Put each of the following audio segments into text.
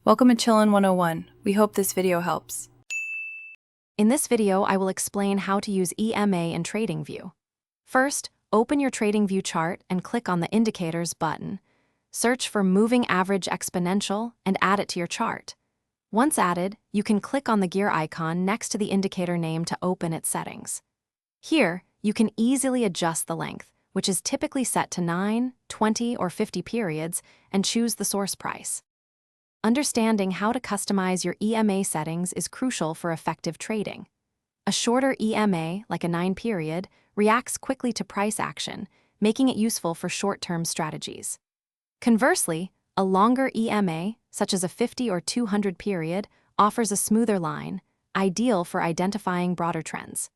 Welcome to Chillin' 101. We hope this video helps. In this video, I will explain how to use EMA in TradingView. First, open your TradingView chart and click on the Indicators button. Search for Moving Average Exponential and add it to your chart. Once added, you can click on the gear icon next to the indicator name to open its settings. Here, you can easily adjust the length, which is typically set to 9, 20, or 50 periods, and choose the source price. Understanding how to customize your EMA settings is crucial for effective trading. A shorter EMA, like a 9-period, reacts quickly to price action, making it useful for short-term strategies. Conversely, a longer EMA, such as a 50 or 200 period, offers a smoother line, ideal for identifying broader trends.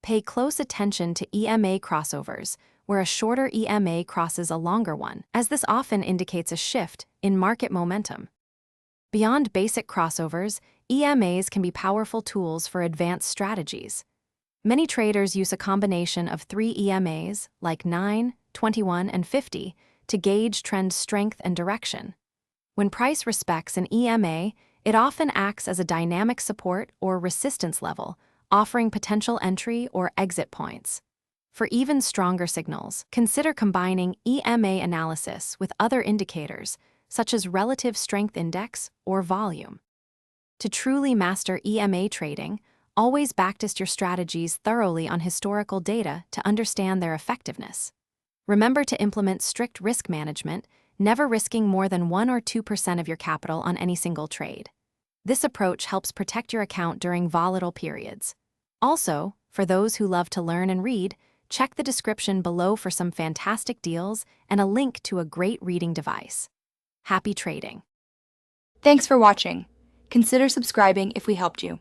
Pay close attention to EMA crossovers, where a shorter EMA crosses a longer one, as this often indicates a shift in market momentum. Beyond basic crossovers, EMAs can be powerful tools for advanced strategies. Many traders use a combination of 3 EMAs, like 9, 21, and 50, to gauge trend strength and direction. When price respects an EMA, it often acts as a dynamic support or resistance level, offering potential entry or exit points. For even stronger signals, consider combining EMA analysis with other indicators, such as relative strength index or volume. To truly master EMA trading, always backtest your strategies thoroughly on historical data to understand their effectiveness. Remember to implement strict risk management, never risking more than 1 or 2% of your capital on any single trade. This approach helps protect your account during volatile periods. Also, for those who love to learn and read, check the description below for some fantastic deals and a link to a great reading device. Happy trading! Thanks for watching. Consider subscribing if we helped you.